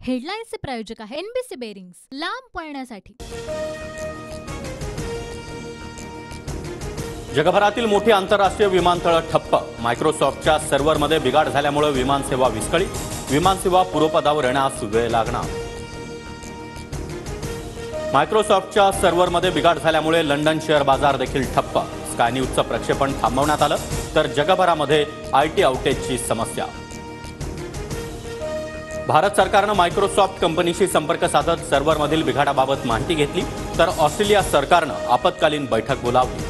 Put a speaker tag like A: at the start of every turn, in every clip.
A: हेडलाईन्सचे प्रायोजक आहे NBC bearings, लांब पळण्यासाठी।
B: जगभरातील मोठी आंतरराष्ट्रीय विमानतळ ठप्प। मायक्रोसॉफ्टच्या सर्व्हरमध्ये बिघाड झाल्यामुळे विमानसेवा विस्कळीत। विमानसेवा पूर्वपदावर येण्यास वेळ लागणार। मायक्रोसॉफ्टच्या सर्व्हरमध्ये बिघाड झाल्यामुळे लंडन शेअर बाजार देखील ठप्प। स्काय न्यूजचं प्रक्षेपण थांबवण्यात आलं, तर जगभरामध्ये आयटी आउटेजची समस्या। भारत सरकारनं मायक्रोसॉफ्ट कंपनीशी संपर्क साधत सर्व्हरमधील बिघाडाबाबत माहिती घेतली, तर ऑस्ट्रेलिया सरकारनं आपत्कालीन बैठक बोलावली।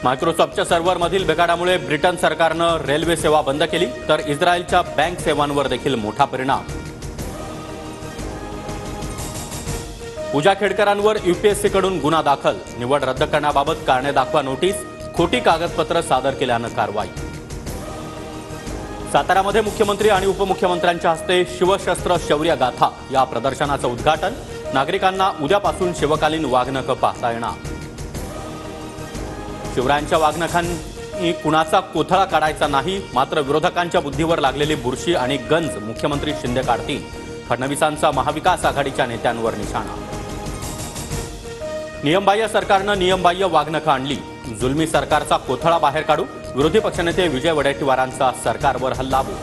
B: मायक्रोसॉफ्टच्या सर्व्हरमधील बिघाडामुळे ब्रिटन सरकारनं रेल्वे सेवा बंद केली, तर इस्रायलच्या बँक सेवांवर देखील मोठा परिणाम। पूजा खेडकरांवर यूपीएससीकडून गुन्हा दाखल। निवड रद्द करण्याबाबत कारणे दाखवा नोटीस, खोटी कागदपत्र सादर केल्यानं कारवाई। साताऱ्यामध्ये मुख्यमंत्री आणि उपमुख्यमंत्र्यांच्या हस्ते शिवशस्त्र शौर्य गाथा या प्रदर्शनाचं उद्घाटन। नागरिकांना उद्यापासून शिवकालीन वाघनखं पाहता येणार। शिवरायांच्या वाघनखांनी कुणाचा कोथळा काढायचा नाही, मात्र विरोधकांच्या बुद्धीवर लागलेली बुरशी आणि गंज मुख्यमंत्री शिंदे काढतील। फडणवीसांचा महाविकास आघाडीच्या नेत्यांवर निशाणा। नियमबाह्य सरकारनं नियमबाह्य वाघनखं आणली। जुलमी सरकारचा कोथळा बाहेर काढू। विरोधी पक्षनेते विजय वडेट्टीवारांचा सरकारवर हल्लाबोल।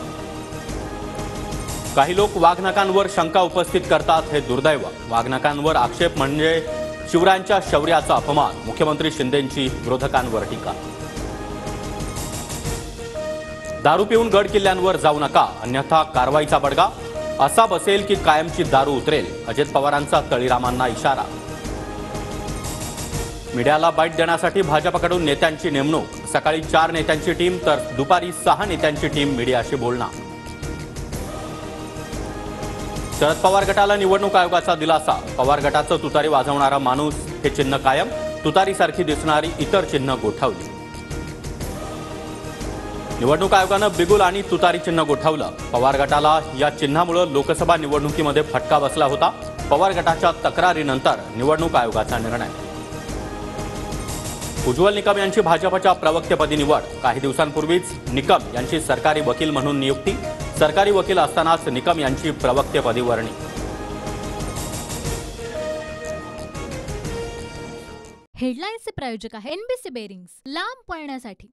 B: काही लोक वाघनखांवर शंका उपस्थित करतात, हे दुर्दैव। वाघनखांवर आक्षेप म्हणजे शिवरायांच्या शौर्याचा अपमान। मुख्यमंत्री शिंदेंची विरोधकांवर टीका। दारू पिऊन गड किल्ल्यांवर जाऊ नका, अन्यथा कारवाईचा बडगा। असा बसेल की कायमची दारू उतरेल, अजित पवारांचा तळीरामांना इशारा। मीडियाला बाईट देण्यासाठी भाजपकडून नेत्यांची नेमणूक। सकाळी 4 नेत्यांची टीम तर दुपारी 6 नेत्यांची टीम मीडियाशी बोलणार। शरद पवार गटाला निवडणूक आयोगाचा दिलासा। पवार गटाचं तुतारी वाजवणारा माणूस हे चिन्ह कायम, तुतारीसारखी दिसणारी इतर चिन्ह गोठवली। निवडणूक आयोगानं बिगुल आणि तुतारी चिन्ह गोठवलं। पवार गटाला या चिन्हामुळे लोकसभा निवडणुकीमध्ये फटका बसला होता। पवार गटाच्या तक्रारीनंतर निवडणूक आयोगाचा निर्णय। उज्ज्वल निकम यांची भाजपच्या प्रवक्तेपदी निवड। काही दिवसांपूर्वीच निकम यांची सरकारी वकील म्हणून नियुक्ती। सरकारी वकील असतानाच निकम यांची प्रवक्तेपदी वर्णी।
A: हेडलाईन्सचे प्रायोजक आहे एनबीसी बेरिंग्स, लांब पळण्यासाठी।